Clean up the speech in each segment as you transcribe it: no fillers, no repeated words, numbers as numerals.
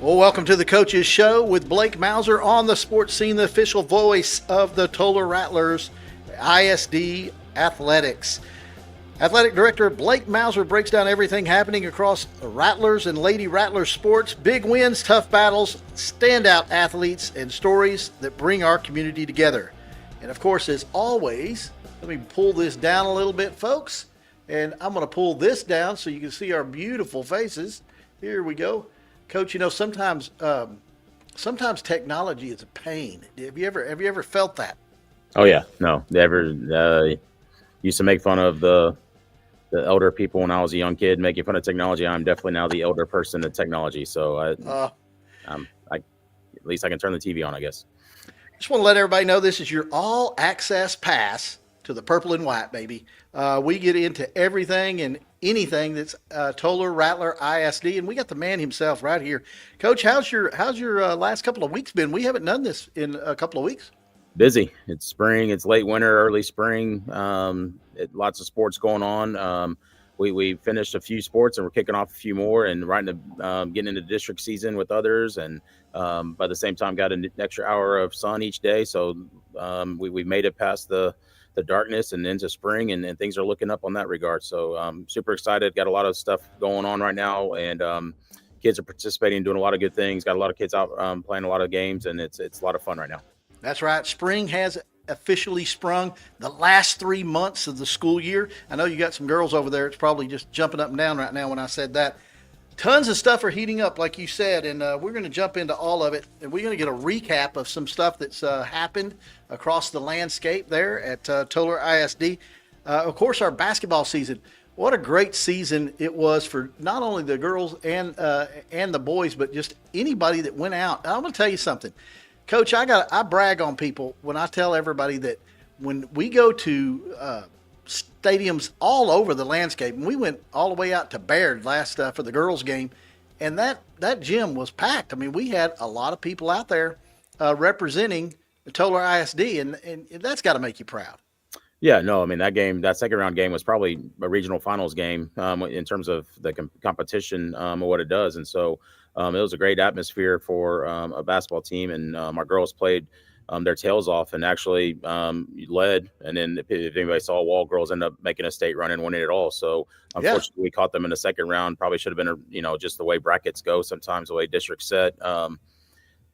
Well, welcome to the Coaches Show with Blake Mauser on the sports scene, the official voice of the Tolar Rattlers ISD Athletics. Athletic Director Blake Mauser breaks down everything happening across Rattlers and Lady Rattlers Sports. Big wins, tough battles, standout athletes, and stories that bring our community together. And of course, as always, let me pull this down a little bit, folks. And I'm going to pull this down so you can see our beautiful faces. Here we go. Coach, sometimes technology is a pain. Have you ever felt that? Oh yeah, no. Used to make fun of the elder people when I was a young kid, making fun of technology. I'm definitely now the elder person in technology. So at least I can turn the TV on, I guess. Just want to let everybody know this is your all access pass to the purple and white, baby. We get into everything and anything that's Tolar Rattler ISD, and we got the man himself right here. Coach, how's your last couple of weeks been? We haven't done this in a couple of weeks. Busy. It's spring. It's late winter, early spring. Lots of sports going on. We finished a few sports and we're kicking off a few more and getting into district season with others. And by the same time, got an extra hour of sun each day. So we made it past the darkness and into spring, and things are looking up on that regard. So super excited. Got a lot of stuff going on right now, and kids are participating, doing a lot of good things. Got a lot of kids out playing a lot of games, and it's a lot of fun right now. That's right. Spring has officially sprung. The last 3 months of the school year. I know you got some girls over there. It's probably just jumping up and down right now when I said that. Tons of stuff are heating up, like you said, and we're going to jump into all of it, and we're going to get a recap of some stuff that's happened across the landscape there at Tolar ISD. Of course, our basketball season. What a great season it was for not only the girls and the boys, but just anybody that went out. I'm going to tell you something, Coach. I brag on people when I tell everybody that when we go to stadiums all over the landscape, and we went all the way out to Baird last for the girls game, and that gym was packed. I mean, we had a lot of people out there representing the Tolar ISD, and that's got to make you proud. Yeah, no, I mean, that second round game was probably a regional finals game in terms of the competition of what it does. And so it was a great atmosphere for a basketball team, and our girls played their tails off and actually led. And then if anybody saw Wall, girls end up making a state run and winning it all. So unfortunately, we caught them in the second round. Probably should have been, just the way brackets go. Sometimes the way districts set.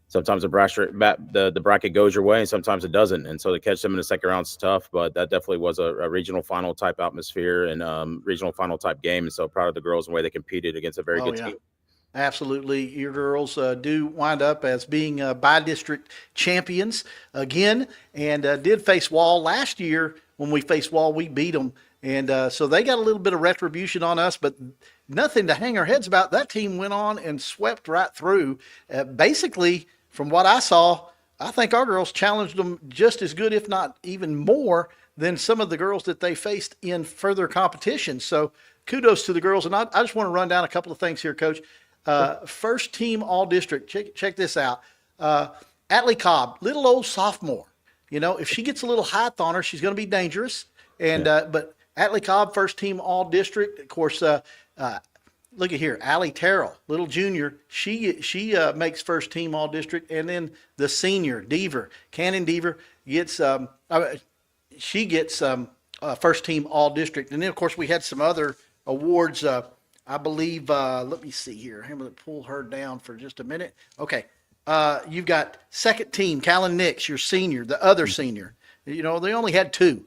Sometimes the bracket goes your way, and sometimes it doesn't. And so to catch them in the second round is tough. But that definitely was a regional final type atmosphere and regional final type game. And so proud of the girls and the way they competed against a very good team. Absolutely. Your girls do wind up as being by-district champions again, and did face Wall last year. When we faced Wall, we beat them. And so they got a little bit of retribution on us, but nothing to hang our heads about. That team went on and swept right through. Basically, from what I saw, I think our girls challenged them just as good, if not even more, than some of the girls that they faced in further competition. So kudos to the girls. And I just want to run down a couple of things here, Coach. First team all district. Check this out. Atlee Cobb, little old sophomore. If she gets a little height on her, she's going to be dangerous. And but Atlee Cobb, first team all district. Of course, look at here, Allie Terrell, little junior. She makes first team all district. And then the senior Cannon Deaver gets she gets first team all district. And then of course we had some other awards. I believe, let me see here. I'm going to pull her down for just a minute. Okay. You've got second team, Callan Nix, your senior, the other senior. They only had two.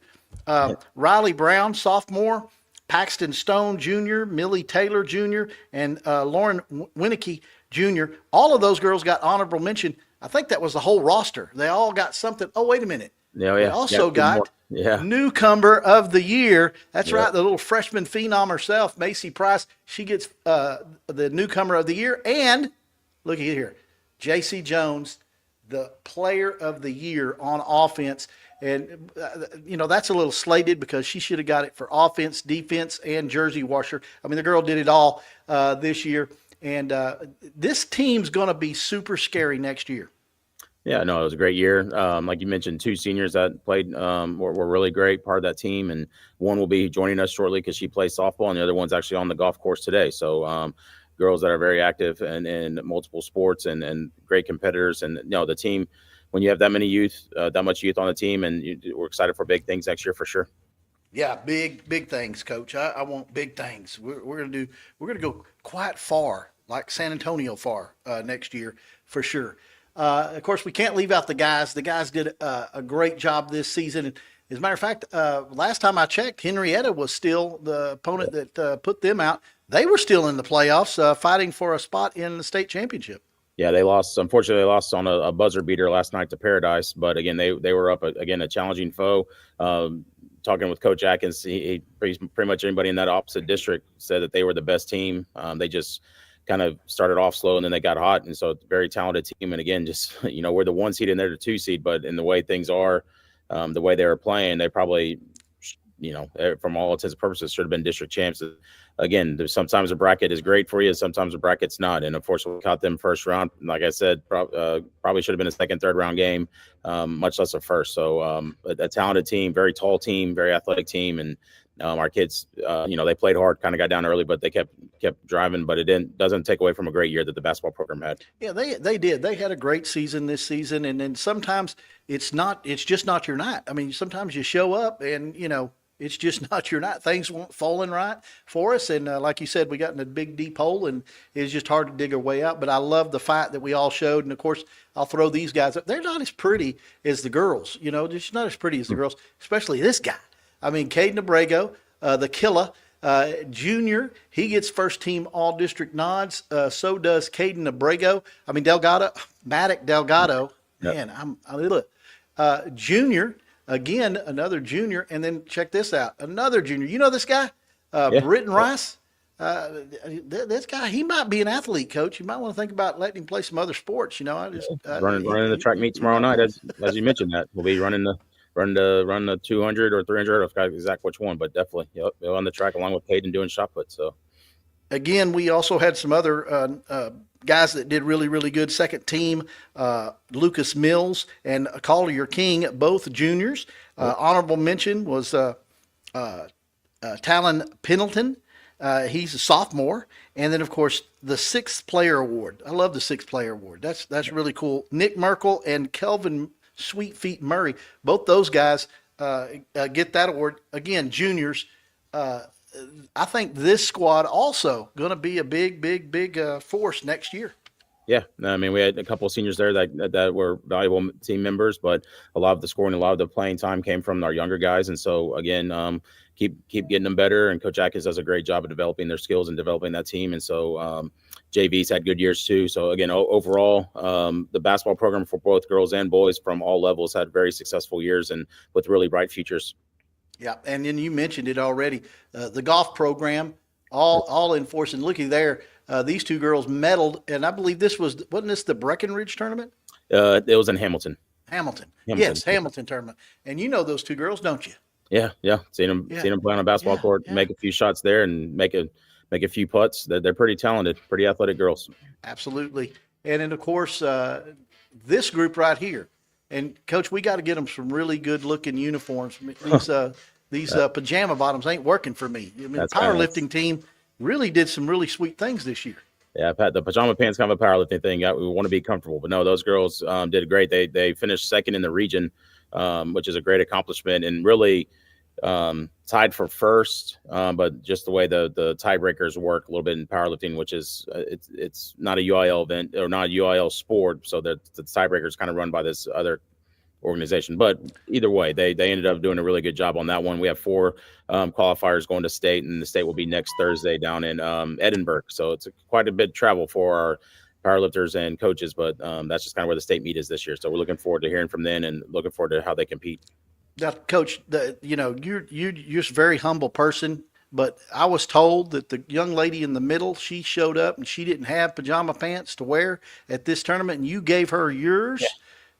Riley Brown, sophomore, Paxton Stone, junior, Millie Taylor, junior, and Lauren Winnicky, junior. All of those girls got honorable mention. I think that was the whole roster. They all got something. Oh, wait a minute. Yeah, They also got newcomer of the year. That's right. The little freshman phenom herself, Macy Price. She gets the newcomer of the year. And look at here, J.C. Jones, the player of the year on offense. And, that's a little slated because she should have got it for offense, defense, and jersey washer. I mean, the girl did it all this year. And this team's going to be super scary next year. Yeah, no, it was a great year. Like you mentioned, two seniors that played were really great, part of that team. And one will be joining us shortly because she plays softball, and the other one's actually on the golf course today. So girls that are very active and in multiple sports and great competitors. And the team, when you have that many youth, that much youth on the team, and we're excited for big things next year for sure. Yeah, big things, Coach. I want big things. We're gonna go quite far, like San Antonio far next year for sure. Of course, we can't leave out the guys. The guys did a great job this season. And as a matter of fact, last time I checked, Henrietta was still the opponent that put them out. They were still in the playoffs, fighting for a spot in the state championship. Yeah, they lost. Unfortunately, they lost on a buzzer beater last night to Paradise. But again, they were up again, a challenging foe. Talking with Coach Atkins, he pretty much anybody in that opposite district said that they were the best team. They just kind of started off slow and then they got hot, and so it's a very talented team. And again, just we're the 1 seed and they're the 2 seed, but in the way things are, the way they were playing, they probably, from all intents and purposes, should have been district champs. Again, sometimes a bracket is great for you, sometimes a bracket's not, and unfortunately, we caught them first round. Like I said, probably should have been a second, third round game, much less a first. So a talented team, very tall team, very athletic team, and our kids, they played hard, kind of got down early, but they kept driving. But it doesn't take away from a great year that the basketball program had. Yeah, they did. They had a great season this season, and then sometimes it's just not your night. I mean, sometimes you show up and it's just not your night. Things weren't falling right for us. And like you said, we got in a big, deep hole, and it was just hard to dig our way out. But I love the fight that we all showed. And, of course, I'll throw these guys up. They're not as pretty as the girls. They're just not as pretty as the girls, especially this guy. I mean, Caden Abrego, the killer, junior, he gets first team all-district nods. So does Caden Abrego. I mean, Maddox Delgado. Yep. Man, junior. Again, another junior, and then check this out, another junior. You know this guy, Britton Rice? This guy, he might be an athlete, Coach. You might want to think about letting him play some other sports. Running the track meet tomorrow night, as you mentioned that. We'll be running the 200 or 300. I forgot exactly which one, but definitely, they're on the track along with Hayden doing shot put. So, again, we also had some other guys that did really, really good. Second team, Lucas Mills and Collier King, both juniors. Honorable mention was Talon Pendleton. He's a sophomore. And then, of course, the Sixth Player Award. I love the Sixth Player Award. That's really cool. Nick Merkel and Kelvin Sweetfeet Murray, both those guys get that award. Again, juniors. I think this squad also going to be a big force next year. Yeah, I mean, we had a couple of seniors there that were valuable team members, but a lot of the scoring, a lot of the playing time came from our younger guys. And so, again, keep getting them better. And Coach Atkins does a great job of developing their skills and developing that team. And so JV's had good years too. So, again, overall, the basketball program for both girls and boys from all levels had very successful years and with really bright futures. Yeah, and then you mentioned it already, the golf program, all in force. And looky there, these two girls medaled, and I believe wasn't this the Breckenridge tournament? It was in Hamilton. Hamilton. Yes, Hamilton tournament. And you know those two girls, don't you? Yeah. Seen them play on a basketball court, make a few shots there, and make a few putts. They're pretty talented, pretty athletic girls. Absolutely. And then, of course, this group right here. And, Coach, we got to get them some really good-looking uniforms. These pajama bottoms ain't working for me. I mean, the powerlifting team really did some really sweet things this year. Yeah, Pat, the pajama pants kind of a powerlifting thing. We want to be comfortable. But, no, those girls did great. They finished second in the region, which is a great accomplishment, and really tied for first. But just the way the tiebreakers work a little bit in powerlifting, which is it's not a UIL event or not a UIL sport, so the tiebreakers kind of run by this other organization. But either way, they ended up doing a really good job on that one. We have 4 qualifiers going to state, and the state will be next Thursday down in Edinburgh. So it's quite a bit of travel for our powerlifters and coaches, but that's just kind of where the state meet is this year. So we're looking forward to hearing from them and looking forward to how they compete. Now, Coach, you're just a very humble person, but I was told that the young lady in the middle, she showed up and she didn't have pajama pants to wear at this tournament, and you gave her yours. Yeah.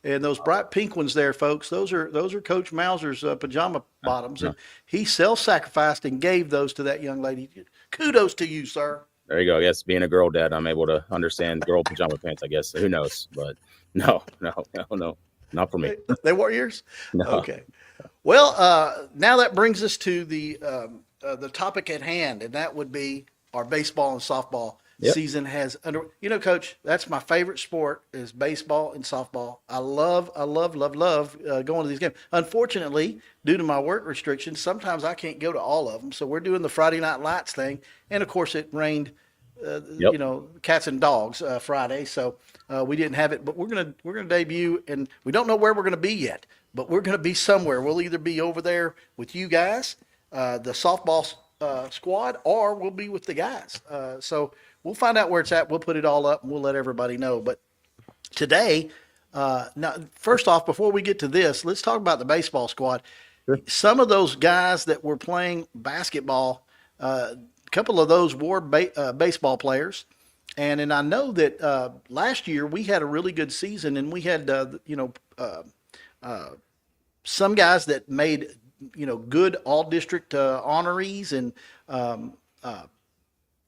And those bright pink ones there, folks, those are Coach Mauser's pajama bottoms. And he self-sacrificed and gave those to that young lady. Kudos to you, sir. There you go. Yes, being a girl dad, I'm able to understand girl pajama pants, I guess. Who knows? But no, not for me. They were yours? No. Okay. Well, now that brings us to the topic at hand, and that would be our baseball and softball Yep. season has under. Coach, that's my favorite sport is baseball and softball. I love going to these games. Unfortunately, due to my work restrictions, sometimes I can't go to all of them. So we're doing the Friday Night Lights thing, and of course it rained. Yep. Cats and dogs Friday, so we didn't have it. But we're gonna debut, and we don't know where we're gonna be yet, but we're gonna be somewhere. We'll either be over there with you guys, the softball squad, or we'll be with the guys. So we'll find out where it's at. We'll put it all up, and we'll let everybody know. But today, now first off, before we get to this, let's talk about the baseball squad. Sure. Some of those guys that were playing basketball. Couple of those were baseball players, and I know that last year we had a really good season, and we had some guys that made good all district honorees and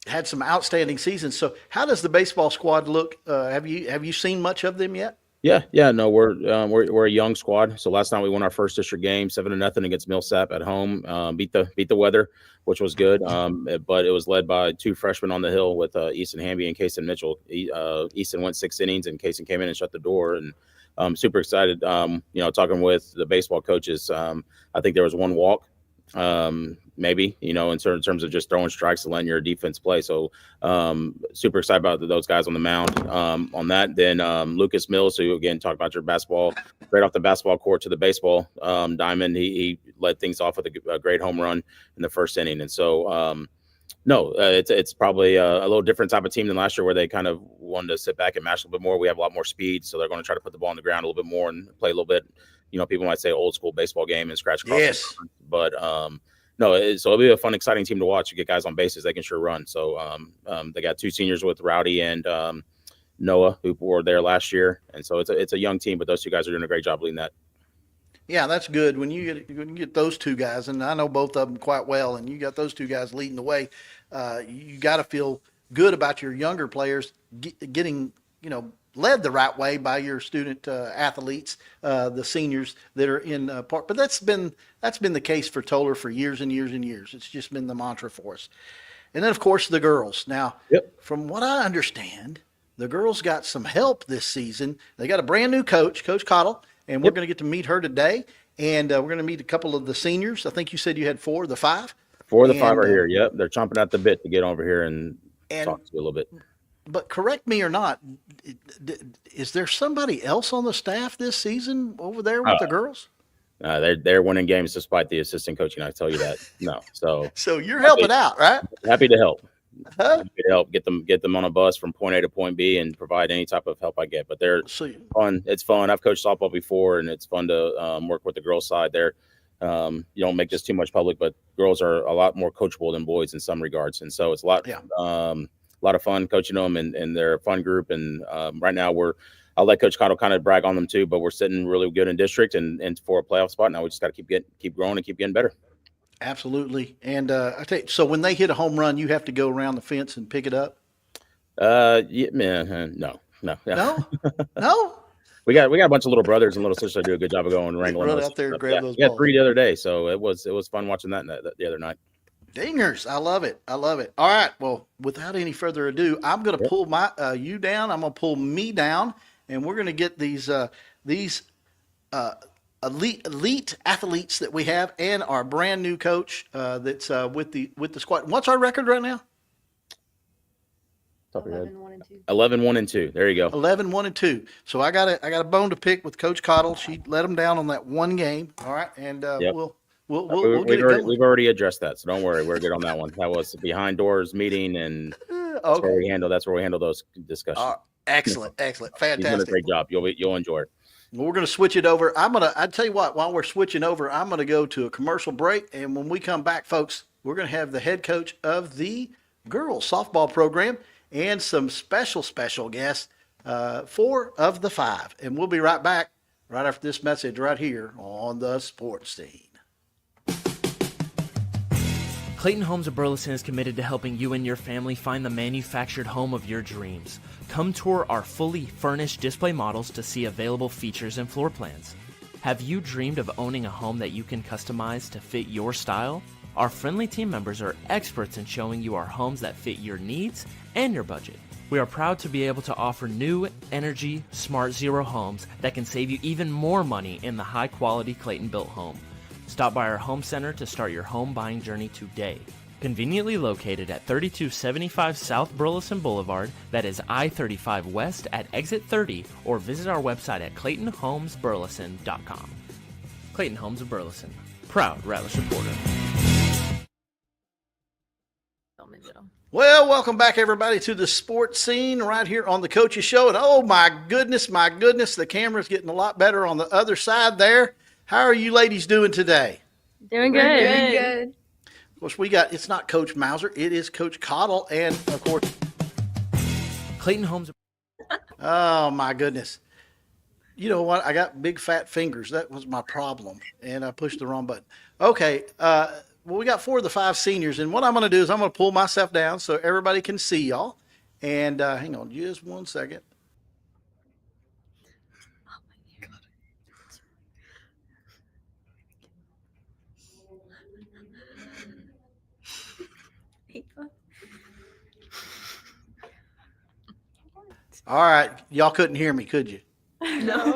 had some outstanding seasons. So how does the baseball squad look? Have you seen much of them yet? Yeah. No, we're a young squad. So last night we won our first district game, 7-0 against Millsap at home. Beat the weather, which was good. But it was led by two freshmen on the hill with Easton Hamby and Kason Mitchell. Easton went 6 innings, and Kason came in and shut the door. And I'm super excited. Talking with the baseball coaches, I think there was one walk. Maybe, in terms of just throwing strikes and letting your defense play. So super excited about those guys on the mound on that. Then Lucas Mills, who, again, talk about your basketball, right off the basketball court to the baseball diamond. He led things off with a great home run in the first inning. And so, it's probably a little different type of team than last year where they kind of wanted to sit back and mash a little bit more. We have a lot more speed, so they're going to try to put the ball on the ground a little bit more and play a little bit. People might say old school baseball game and scratch across. Yes. But so it'll be a fun, exciting team to watch. You get guys on bases, they can sure run. So they got 2 seniors with Rowdy and Noah, who were there last year. And so it's a young team, but those 2 guys are doing a great job leading that. Yeah, that's good. When you get those 2 guys, and I know both of them quite well, and you got those 2 guys leading the way, you got to feel good about your younger players getting, led the right way by your student athletes, the seniors that are in part. But that's been the case for Tolar for years and years and years. It's just been the mantra for us. And then, of course, the girls. Now, From what I understand, the girls got some help this season. They got a brand new coach, Coach Cottle, and we're going to get to meet her today. And we're going to meet a couple of the seniors. I think you said you had 4 of the 5. 4 of the 5 are here. Yep, they're chomping at the bit to get over here and talk to you a little bit. But correct me or not, is there somebody else on the staff this season over there with the girls? They're winning games despite the assistant coaching. I tell you that. No, so you're helping out, right? Happy to help. Happy to help get them on a bus from point A to point B and provide any type of help I get. But they're fun. It's fun. I've coached softball before, and it's fun to work with the girls' side. There, you don't make this too much public, but girls are a lot more coachable than boys in some regards, and so it's a lot. Yeah. A lot of fun coaching them, and they're a fun group. And right now I'll let Coach Cottle kind of brag on them too, but we're sitting really good in district and for a playoff spot. Now we just got to keep growing and keep getting better. Absolutely. And I tell you, so when they hit a home run, you have to go around the fence and pick it up? Yeah, man, no. No? We got a bunch of little brothers and little sisters that do a good job of going and wrangling. Run out there and grab those balls. We had 3 the other day, so it was fun watching that the other night. Dingers. I love it. All right. Well, without any further ado, I'm going to pull you down. I'm going to pull me down, and we're going to get these elite athletes that we have and our brand new coach that's with the squad. What's our record right now? 11-1-2. 11-1-2. There you go. 11-1-2. So I got a bone to pick with Coach Cottle. She let them down on that one game. All right, and we'll get it going. We've already addressed that, so don't worry. We're good on that one. That was a behind doors meeting, and that's where we handle those discussions. Excellent, fantastic. You've done a great job. You'll enjoy it. Well, we're going to switch it over. I tell you what, while we're switching over, I'm going to go to a commercial break, and when we come back, folks, we're going to have the head coach of the girls softball program and some special guests, 4 of the 5, and we'll be right back right after this message right here on the Sports Scene. Clayton Homes of Burleson is committed to helping you and your family find the manufactured home of your dreams. Come tour our fully furnished display models to see available features and floor plans. Have you dreamed of owning a home that you can customize to fit your style? Our friendly team members are experts in showing you our homes that fit your needs and your budget. We are proud to be able to offer new, energy, smart zero homes that can save you even more money in the high-quality Clayton-built home. Stop by our home center to start your home buying journey today. Conveniently located at 3275 South Burleson Boulevard, that is I-35 West at exit 30, or visit our website at ClaytonHomesBurleson.com. Clayton Homes of Burleson, proud Rattler supporter. Well, welcome back, everybody, to the sports scene right here on the Coaches Show. And oh, my goodness, the camera's getting a lot better on the other side there. How are you ladies doing today? Doing good. Doing good. Of course, it's not Coach Mauser, it is Coach Cottle, and of course, Clayton Homes. Oh, my goodness. You know what? I got big fat fingers. That was my problem, and I pushed the wrong button. Okay, well, we got 4 of the 5 seniors, and what I'm going to do is I'm going to pull myself down so everybody can see y'all. And hang on just one second. All right, y'all couldn't hear me, could you? No.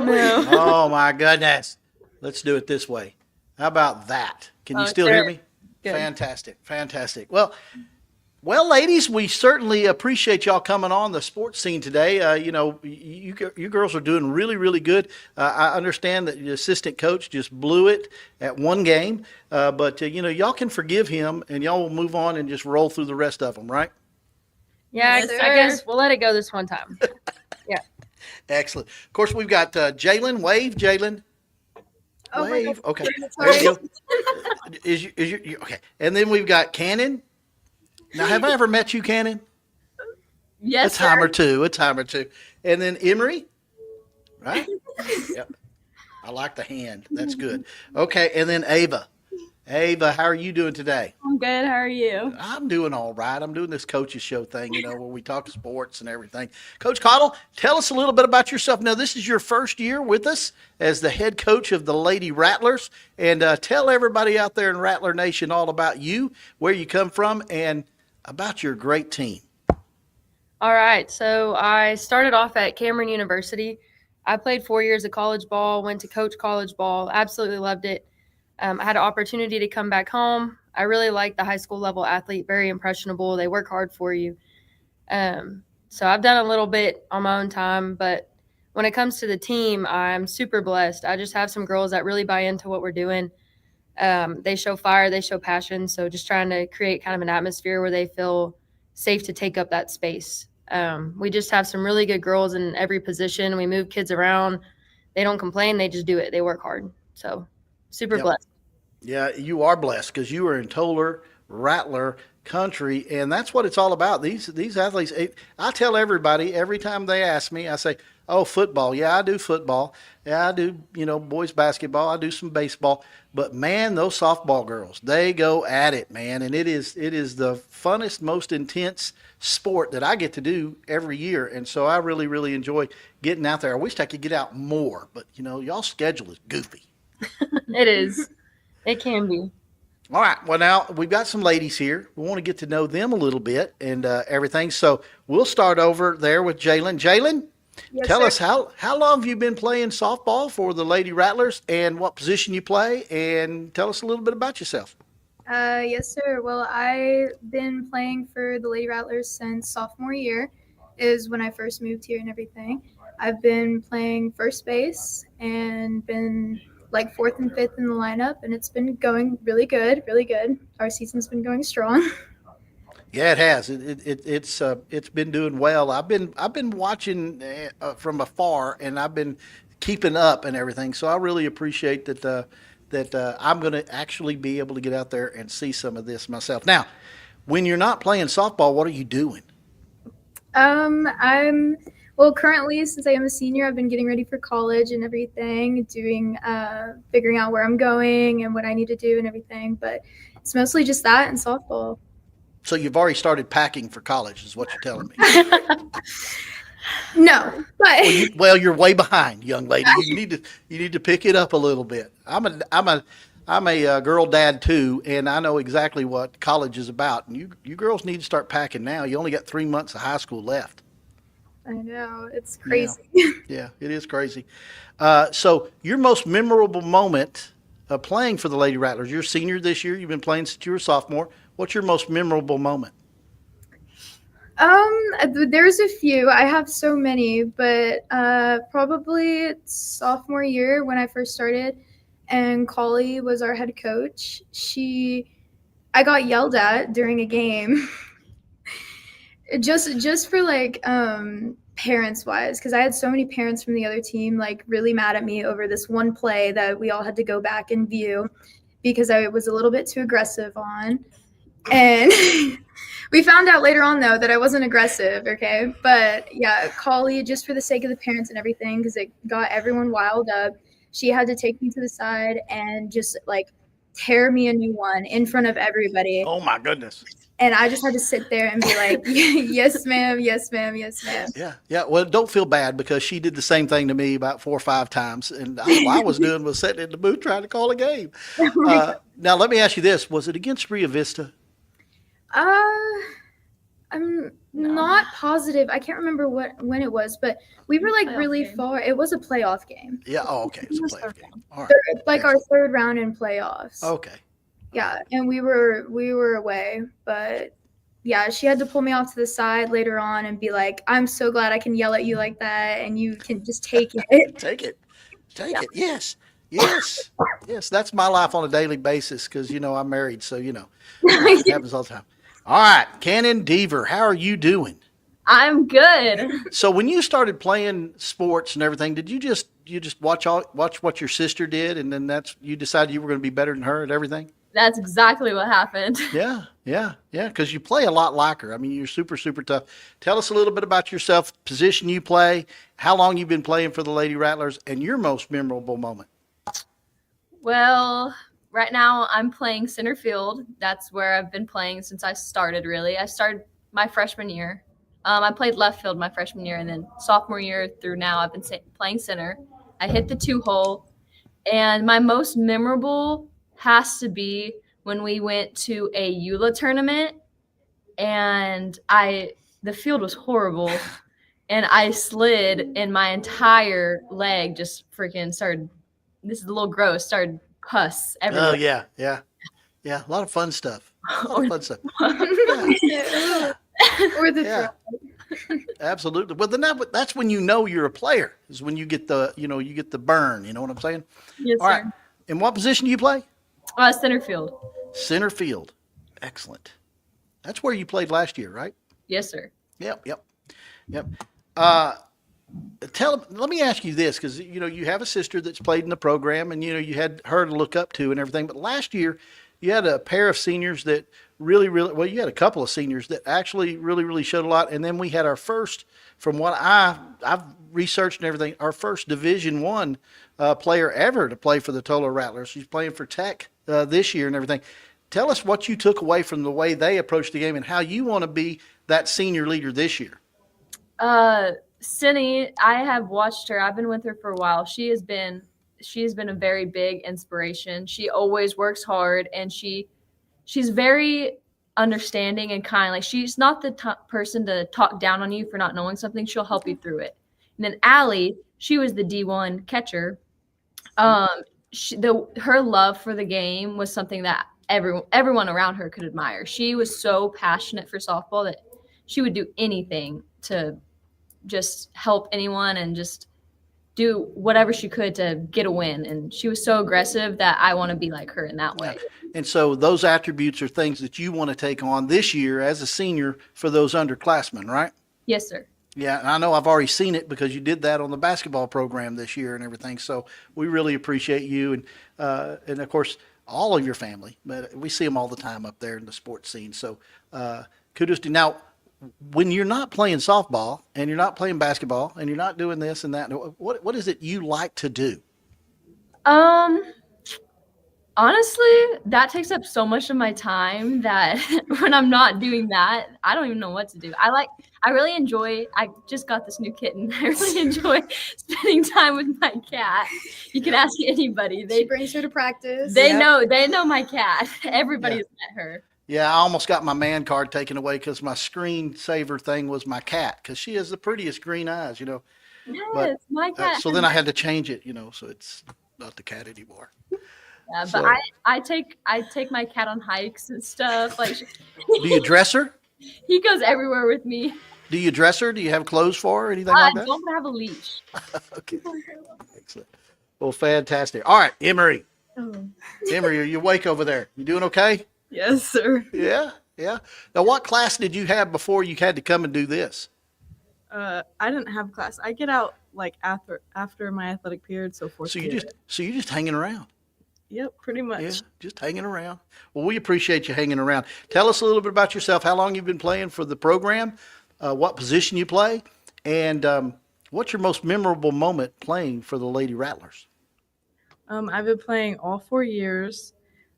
Oh, my goodness. Let's do it this way. How about that? Can you still hear me? Good. Fantastic. Well, ladies, we certainly appreciate y'all coming on the sports scene today. You girls are doing really, really good. I understand that the assistant coach just blew it at one game, but y'all can forgive him, and y'all will move on and just roll through the rest of them, right? Yeah, Yes, I sir. guess we'll let it go this one time. Yeah. Excellent. Of course, we've got Jalen. Wave, Jalen. Oh my Wave. God. Okay. Sorry. There you go. Is you okay? And then we've got Cannon. Now, have I ever met you, Cannon? Yes, A time sir. or two. And then Emery, right? Yep. I like the hand. That's good. Okay. And then Ava. Ava, how are you doing today? I'm good. How are you? I'm doing all right. I'm doing this coaches show thing, where we talk sports and everything. Coach Cottle, tell us a little bit about yourself. Now, this is your first year with us as the head coach of the Lady Rattlers. And tell everybody out there in Rattler Nation all about you, where you come from, and about your great team. All right. So I started off at Cameron University. I played 4 years of college ball, went to coach college ball, absolutely loved it. I had an opportunity to come back home. I really like the high school level athlete, very impressionable. They work hard for you. So I've done a little bit on my own time, but when it comes to the team, I'm super blessed. I just have some girls that really buy into what we're doing. They show fire, they show passion. So just trying to create kind of an atmosphere where they feel safe to take up that space. We just have some really good girls in every position. We move kids around. They don't complain. They just do it. They work hard. So super blessed. Yeah, you are blessed because you are in Tolar, Rattler country, and that's what it's all about. These athletes, I tell everybody every time they ask me, I say, oh, football. Yeah, I do football. Yeah, I do, boys basketball. I do some baseball. But, man, those softball girls, they go at it, man, and it is the funnest, most intense sport that I get to do every year, and so I really, really enjoy getting out there. I wish I could get out more, but, y'all's schedule is goofy. It is. It can be. All right. Well, now we've got some ladies here. We want to get to know them a little bit and everything. So we'll start over there with Jalen. Jalen, Yes, tell sir. us how long have you been playing softball for the Lady Rattlers and what position you play, and tell us a little bit about yourself. Yes, sir. Well, I've been playing for the Lady Rattlers since sophomore year is when I first moved here and everything. I've been playing first base and been like 4th and 5th in the lineup, and it's been going really good, really good. Our season's been going strong. Yeah, it has. It's been doing well. I've been watching from afar, and I've been keeping up and everything. So I really appreciate that I'm going to actually be able to get out there and see some of this myself. Now, when you're not playing softball, what are you doing? Well, currently, since I am a senior, I've been getting ready for college and everything, figuring out where I'm going and what I need to do and everything. But it's mostly just that and softball. So you've already started packing for college, is what you're telling me. No, but Well, you're way behind, young lady. You need to pick it up a little bit. I'm I'm a girl dad too, and I know exactly what college is about. And you girls need to start packing now. You only got 3 months of high school left. I know, it's Yeah, crazy. yeah, it is crazy. So your most memorable moment playing for the Lady Rattlers? You're a senior this year. You've been playing since you were a sophomore. What's your most memorable moment? There's a few. I have so many, but probably sophomore year when I first started, and Collie was our head coach. I got yelled at during a game, just for like parents wise, because I had so many parents from the other team like really mad at me over this one play that we all had to go back and view because I was a little bit too aggressive on. And we found out later on, though, that I wasn't aggressive, okay? But, yeah, Collie, just for the sake of the parents and everything, because it got everyone wild up, she had to take me to the side and just, like, tear me a new one in front of everybody. Oh my goodness. And I just had to sit there and be like, yes, ma'am, yes, ma'am, yes, ma'am. Yeah, yeah. Well, don't feel bad because she did the same thing to me about 4 or 5 times, and all I was doing was sitting in the booth trying to call a game. Now, let me ask you this: was it against Rio Vista? I'm not positive. I can't remember when it was, but we were like Playoff really game. far. It was a playoff game. Yeah. Oh, okay. It's a It was playoff third game. round. All right. Like our third round in playoffs. Okay. Yeah, and we were away, but yeah, she had to pull me off to the side later on and be like, "I'm so glad I can yell at you like that, and you can just take it." Take it. Take it. Yes. Yes. Yes. That's my life on a daily basis because I'm married, so it happens all the time. All right, Cannon Deaver, how are you doing? I'm good. So when you started playing sports and everything, did you just watch what your sister did, and then you decided you were going to be better than her at everything? That's exactly what happened. Yeah, yeah, yeah. Because you play a lot like her. I mean, you're super, super tough. Tell us a little bit about yourself, position you play, how long you've been playing for the Lady Rattlers, and your most memorable moment. Well, right now I'm playing center field. That's where I've been playing since I started, really. I started my freshman year. I played left field my freshman year, and then sophomore year through now I've been playing center. I hit the 2-hole, and my most memorable has to be when we went to a EULA tournament, and the field was horrible, and I slid, and my entire leg just freaking started. This is a little gross. Started pus everywhere. Oh yeah, yeah, yeah. A lot of fun stuff. A lot of fun stuff. Or the Yeah. Absolutely. Well, then that's when you're a player. Is when you get the burn. You know what I'm saying? Yes, All right. sir. In what position do you play? Center field. Center field. Excellent. That's where you played last year, right? Yes, sir. Yep. Yep. Yep. Let me ask you this, because you have a sister that's played in the program, and you had her to look up to and everything. But last year, you had a pair of seniors that really, really well. You had a couple of seniors that actually really, really showed a lot. And then we had our first, from what I've researched and everything, our first Division One player ever to play for the Tolar Rattlers. She's playing for Tech this year and everything. Tell us what you took away from the way they approached the game and how you want to be that senior leader this year. Cindy, I have watched her. I've been with her for a while. She has been a very big inspiration. She always works hard, and she's very understanding and kind. Like, she's not the person to talk down on you for not knowing something. She'll help you through it. And then Allie, she was the D1 catcher. Her love for the game was something that everyone around her could admire. She was so passionate for softball that she would do anything to just help anyone and just do whatever she could to get a win. And she was so aggressive that I want to be like her in that way. And so those attributes are things that you want to take on this year as a senior for those underclassmen, right? Yes, sir. Yeah, and I know I've already seen it because you did that on the basketball program this year and everything. So we really appreciate you and of course all of your family. But we see them all the time up there in the sports scene. So kudos to you. Now, when you're not playing softball and you're not playing basketball and you're not doing this and that, what is it you like to do? Honestly, that takes up so much of my time that when I'm not doing that, I don't even know what to do. I just got this new kitten. I really enjoy spending time with my cat. You can ask anybody. She They brings her to practice. they Yep. know my cat. Everybody's met her. Yeah, I almost got my man card taken away because my screensaver thing was my cat because she has the prettiest green eyes, you know. But Yes, my cat. so then I had to change it, you know, so it's not the cat anymore. Yeah, but So, I take my cat on hikes and stuff. Like do you dress her? he goes everywhere with me. Do you dress her? Do you have clothes for her? Anything I like that? don't have a leash. Okay. Excellent. Well, fantastic. All right, Emery. Oh. Emery, are you awake over there? You doing okay? Yes, sir. Yeah, yeah. Now, what class did you have before you had to come and do this? I didn't have class. I get out like after my athletic period, so fourth So period. you're just hanging around. Yep, pretty much. Yeah, just hanging around. Well, we appreciate you hanging around. Tell us a little bit about yourself. How long you've been playing for the program? What position you play, and what's your most memorable moment playing for the Lady Rattlers? I've been playing all 4 years.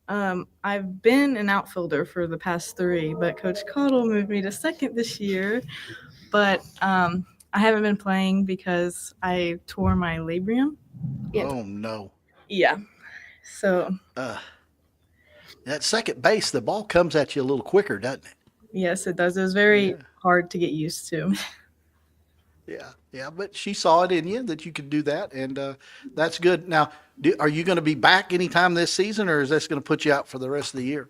I've been an outfielder for the past 3, but Coach Cottle moved me to second this year. But I haven't been playing because I tore my labrum. Yeah. Oh no! Yeah. So At second base, the ball comes at you a little quicker, doesn't it? yes, it does. It was very hard to get used to. Yeah, yeah. But she saw it in you that you could do that, and that's good. Now, are you going to be back anytime this season, or is this going to put you out for the rest of the year?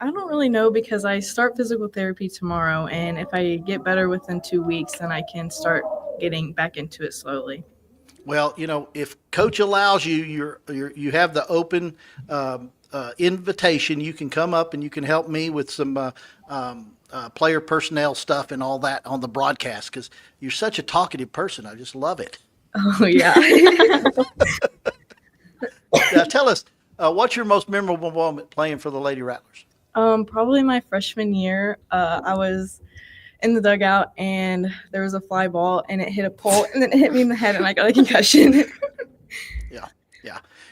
I don't really know because I start physical therapy tomorrow, and if I get better within 2 weeks, then I can start getting back into it slowly. Well, you know, if coach allows you, you have the open invitation. You can come up and you can help me with some player personnel stuff and all that on the broadcast because you're such a talkative person. I just love it. Oh yeah. Now, tell us, what's your most memorable moment playing for the Lady Rattlers? Probably my freshman year. I was in the dugout and there was a fly ball and it hit a pole and then it hit me in the head and I got a concussion.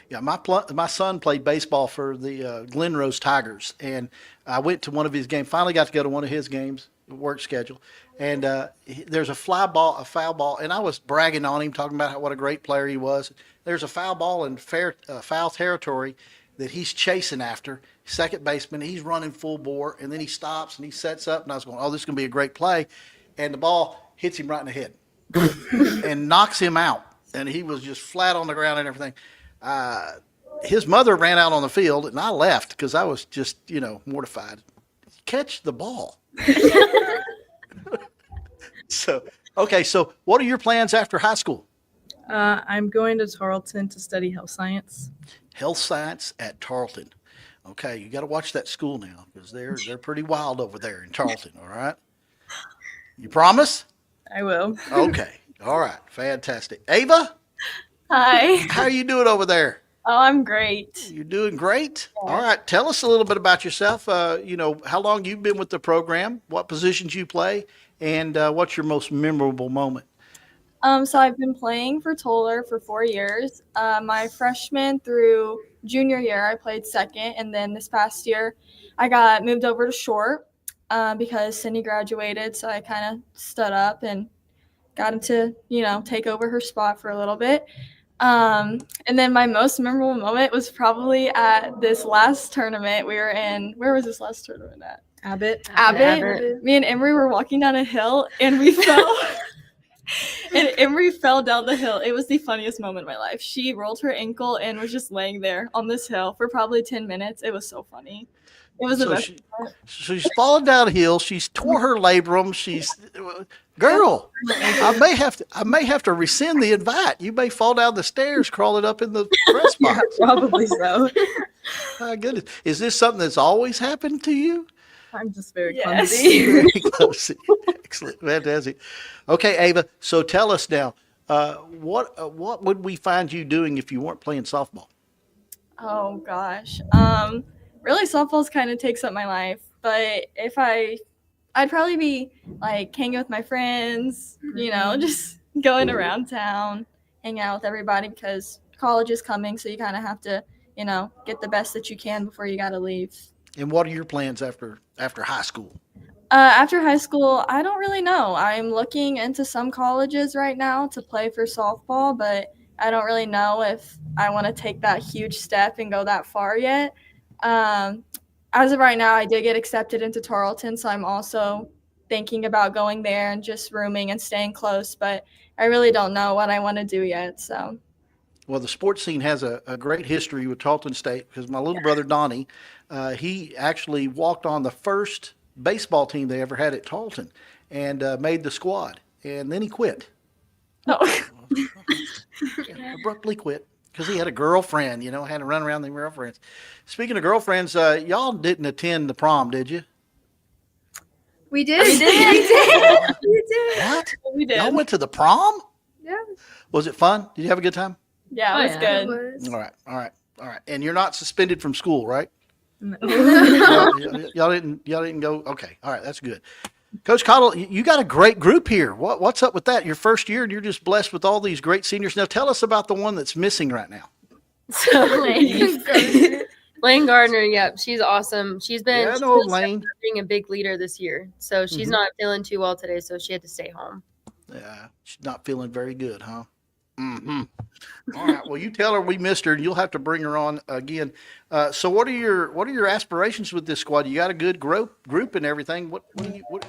Yeah. My son played baseball for the Glen Rose Tigers, and I went to one of his games. Finally, got to go to one of his games, work schedule, and there's a foul ball, and I was bragging on him, talking about what a great player he was. There's a foul ball in foul territory that he's chasing after, second baseman. He's running full bore, and then he stops and he sets up, and I was going, "Oh, this is going to be a great play," and the ball hits him right in the head and knocks him out, and he was just flat on the ground and everything. His mother ran out on the field, and I left because I was just, mortified. Catch the ball. So what are your plans after high school? I'm going to Tarleton to study health science. Health science at Tarleton. Okay, you got to watch that school now because they're pretty wild over there in Tarleton. All right, you promise? I will. Okay, all right, fantastic. Ava, Hi. how are you doing over there? Oh, I'm great. You're doing great. All right. Tell us a little bit about yourself. How long you've been with the program, what positions you play, and what's your most memorable moment? So I've been playing for Tolar for 4 years. My freshman through junior year, I played second, and then this past year, I got moved over to short because Cindy graduated, so I kind of stood up and got him to, take over her spot for a little bit. And then my most memorable moment was probably at this last tournament we were in. Where was this last tournament at? Abbott. Me and Emery were walking down a hill and we fell. And Emery fell down the hill. It was the funniest moment of my life. She rolled her ankle and was just laying there on this hill for probably 10 minutes. It was so funny. It was the best. She's fallen downhill. She's tore her labrum. Girl, I may have to rescind the invite. You may fall down the stairs crawling up in the press box. Yeah, probably so. My goodness. Is this something that's always happened to you? I'm just very Yes. clumsy. Very close. Excellent. Fantastic. Okay, Ava, so tell us now, what would we find you doing if you weren't playing softball? Oh gosh. Really softballs kind of takes up my life, but I'd probably be like hanging with my friends, just going around town, hanging out with everybody because college is coming, so you kind of have to, get the best that you can before you got to leave. And what are your plans after high school? After high school, I don't really know. I'm looking into some colleges right now to play for softball, but I don't really know if I want to take that huge step and go that far yet. As of right now, I did get accepted into Tarleton, so I'm also thinking about going there and just rooming and staying close, but I really don't know what I want to do yet. So, Well, the sports scene has a great history with Tarleton State because my little brother Donnie, he actually walked on the first baseball team they ever had at Tarleton and made the squad. And then he quit. oh. Abruptly quit because he had a girlfriend, had to run around the girlfriends. Speaking of girlfriends, y'all didn't attend the prom, did you? We did. We did. We did. What? We did. Y'all went to the prom? Yeah. Was it fun? Did you have a good time? Yeah, it was Oh, It good. was. All right. And you're not suspended from school, right? No. Y'all didn't go. Okay. All right. That's good. Coach Cottle, you got a great group here. What's up with that? Your first year and you're just blessed with all these great seniors. Now tell us about the one that's missing right now. So Lane Gardner, yep, she's awesome. She's been Yeah, I know she's Lane. being a big leader this year. So she's Mhm. not feeling too well today, so she had to stay home. Yeah, she's not feeling very good, huh? Mm-hmm. All right. Well, you tell her we missed her, and you'll have to bring her on again. So, what are your aspirations with this squad? You got a good group and everything.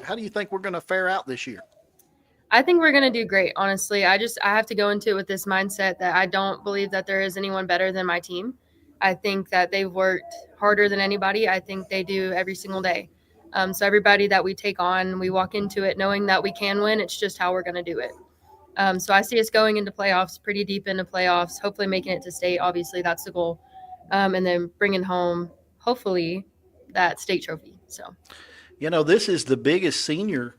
How do you think we're going to fare out this year? I think we're going to do great, honestly. I have to go into it with this mindset that I don't believe that there is anyone better than my team. I think that they've worked harder than anybody. I think they do every single day. So everybody that we take on, we walk into it knowing that we can win. It's just how we're going to do it. So I see us going into playoffs, pretty deep into playoffs, hopefully making it to state. Obviously, that's the goal. And then bringing home, hopefully, that state trophy. So, This is the biggest senior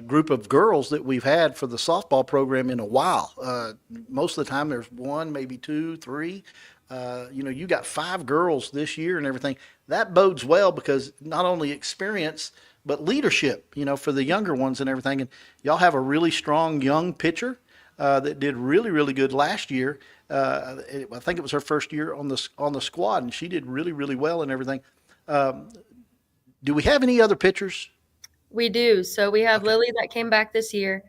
group of girls that we've had for the softball program in a while. Most of the time, there's one, maybe two, three. You got 5 girls this year and everything. That bodes well because not only experience, but leadership, for the younger ones and everything. And y'all have a really strong young pitcher that did really, really good last year. I think it was her first year on the squad, and she did really, really well and everything. Do we have any other pitchers? we do. So we have Lily that came back this year,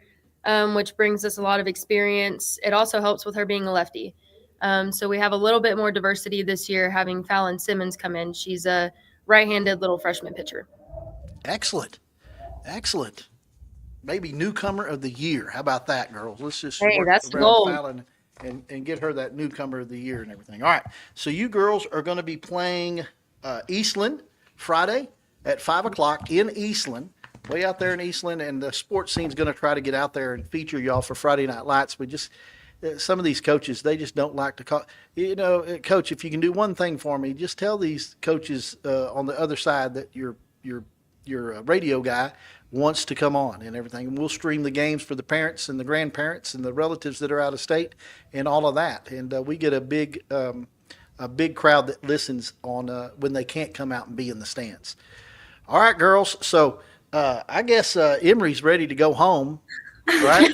which brings us a lot of experience. It also helps with her being a lefty. So we have a little bit more diversity this year, having Fallon Simmons come in. She's a right-handed little freshman pitcher. Excellent. Maybe newcomer of the year. How about that, girls? Let's just Hey, work that's the around goal. Fallon and get her that newcomer of the year and everything. All right. So you girls are going to be playing Eastland Friday at 5 o'clock in Eastland, way out there in Eastland, and the sports scene's going to try to get out there and feature y'all for Friday Night Lights. We just some of these coaches, they just don't like to call. Coach, if you can do one thing for me, just tell these coaches on the other side that your radio guy wants to come on and everything, and we'll stream the games for the parents and the grandparents and the relatives that are out of state and all of that. And we get a big crowd that listens on when they can't come out and be in the stands. All right, girls. So I guess Emery's ready to go home, right?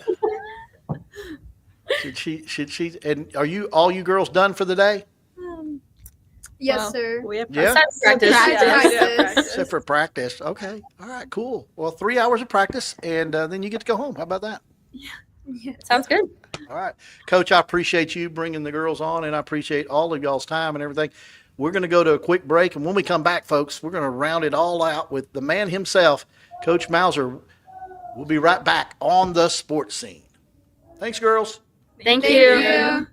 Should she? And are all you girls done for the day? Yes, Well, sir. We have Yeah. Practice. Practice. Except for practice. Okay. All right, cool. Well, 3 hours of practice, and then you get to go home. How about that? Yes. Sounds good. All right. Coach, I appreciate you bringing the girls on, and I appreciate all of y'all's time and everything. We're going to go to a quick break, and when we come back, folks, we're going to round it all out with the man himself, Coach Mauser. We'll be right back on the sports scene. Thanks, girls. Thank Thank you. you.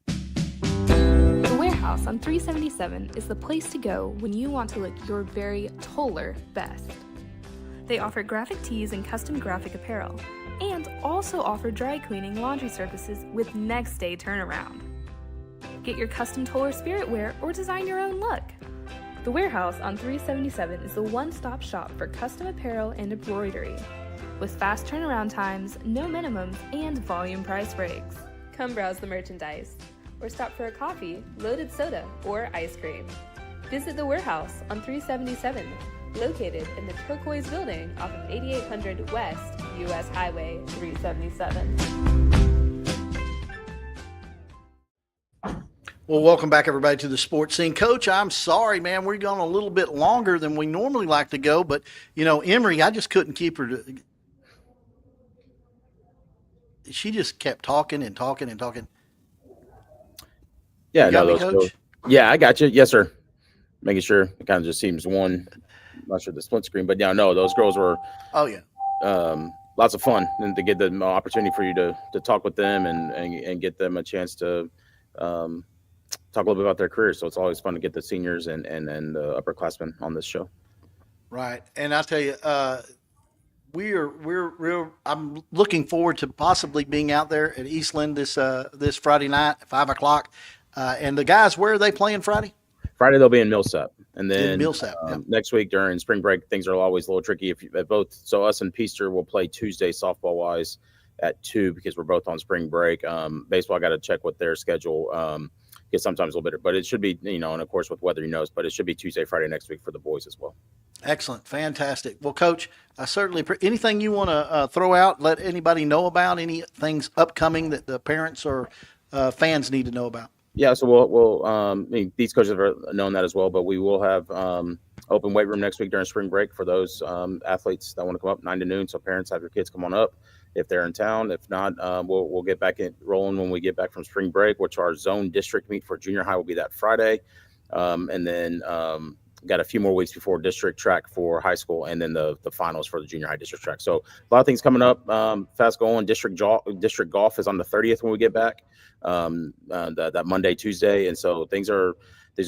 The Warehouse on 377 is the place to go when you want to look your very Tolar best. They offer graphic tees and custom graphic apparel, and also offer dry cleaning laundry services with next day turnaround. Get your custom Tolar spirit wear or design your own look. The Warehouse on 377 is the one-stop shop for custom apparel and embroidery, with fast turnaround times, no minimums, and volume price breaks. Come browse the merchandise, or stop for a coffee, loaded soda, or ice cream. Visit the Warehouse on 377, located in the turquoise building off of 8800 West US Highway 377. Well, welcome back, everybody, to the Sports Scene. Coach, I'm sorry, man. We're going a little bit longer than we normally like to go, but, Emery, I just couldn't keep her to. She just kept talking and talking and talking. Yeah, You got me, those Coach? girls. Yeah, I got you. Yes, sir. Making sure it kind of just seems one. I'm not sure the split screen, but yeah, no, those girls were Oh, yeah. lots of fun, and to get the opportunity for you to talk with them and get them a chance to talk a little bit about their careers. So it's always fun to get the seniors and the upperclassmen on this show. Right. And I'll tell you, I'm looking forward to possibly being out there at Eastland this Friday night at 5:00. And the guys, where are they playing Friday? Friday they'll be in Millsap, and then Millsap, yeah. next week during spring break things are always a little tricky. If both, so us and Peaster will play Tuesday softball wise at 2 because we're both on spring break. Baseball, I got to check with their schedule. Because sometimes a little bit, but it should be, and of course with weather, but it should be Tuesday, Friday next week for the boys as well. Excellent. Fantastic. Well, Coach, I certainly anything you want to throw out, let anybody know about, any things upcoming that the parents or fans need to know about. Yeah, so we'll these coaches have known that as well, but we will have open weight room next week during spring break for those athletes that want to come up 9 to noon. So parents, have your kids come on up if they're in town. If not, we'll get back in rolling when we get back from spring break, which our zone district meet for junior high will be that Friday. And then got a few more weeks before district track for high school, and then the finals for the junior high district track. So a lot of things coming up, fast going. District golf is on the 30th when we get back, that Monday, Tuesday. And so things are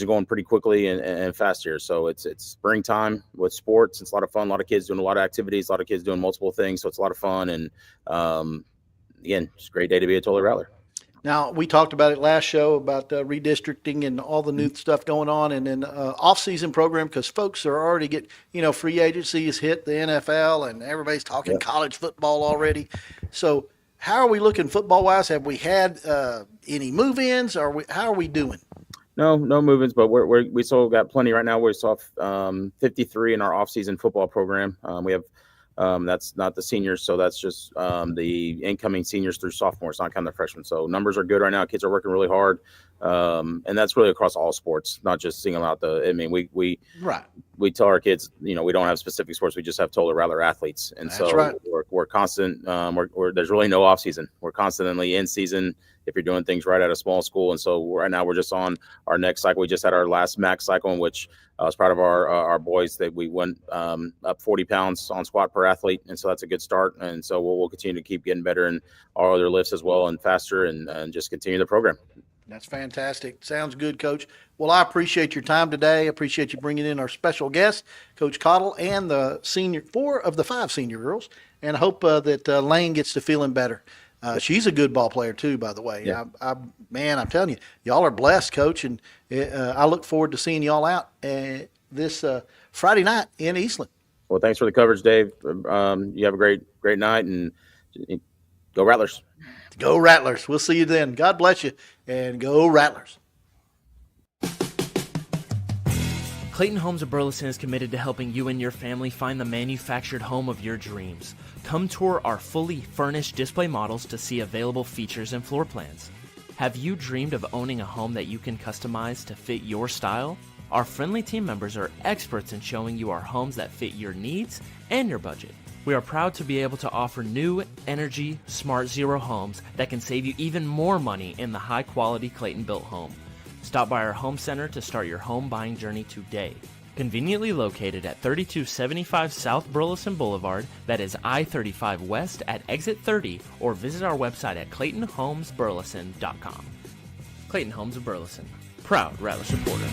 going pretty quickly and fast here. So it's springtime with sports. It's a lot of fun. A lot of kids doing a lot of activities, a lot of kids doing multiple things. So it's a lot of fun. And again, it's a great day to be a Tolar Rattler. Now, we talked about it last show about redistricting and all the new stuff going on, and then off-season program, because folks are already free agency has hit the NFL, and everybody's talking college football already. So how are we looking football-wise? Have we had any move-ins? How are we doing? No movements, but we still got plenty right now. We saw 53 in our off-season football program. We have that's not the seniors, so that's just the incoming seniors through sophomores, not kind of the freshmen. So numbers are good right now. Kids are working really hard, and that's really across all sports, not just singling out we tell our kids, we don't have specific sports. We just have Tolar Rattler athletes, and that's so right. we're constant. There's really no off season. We're constantly in season if you're doing things right at a small school. And so right now we're just on our next cycle. We just had our last max cycle, in which I was proud of our boys that we went up 40 pounds on squat per athlete. And so that's a good start. And so we'll continue to keep getting better in our other lifts as well and faster and just continue the program. That's fantastic. Sounds good, Coach. Well, I appreciate your time today. I appreciate you bringing in our special guest, Coach Cottle, and the 4 of the 5 senior girls. And I hope that Lane gets to feeling better. She's a good ball player too, by the way. Yeah. I'm telling you, y'all are blessed, Coach, and I look forward to seeing y'all out this Friday night in Eastland. Well, thanks for the coverage, Dave. You have a great night, and go Rattlers. Go Rattlers. We'll see you then. God bless you, and go Rattlers. Clayton Homes of Burleson is committed to helping you and your family find the manufactured home of your dreams. Come tour our fully furnished display models to see available features and floor plans. Have you dreamed of owning a home that you can customize to fit your style? Our friendly team members are experts in showing you our homes that fit your needs and your budget. We are proud to be able to offer new, energy, smart zero homes that can save you even more money in the high-quality Clayton-built home. Stop by our home center to start your home buying journey today. Conveniently located at 3275 South Burleson Boulevard, that is I-35 West at exit 30, or visit our website at claytonhomesburleson.com. Clayton Homes of Burleson, proud Rattler supporter.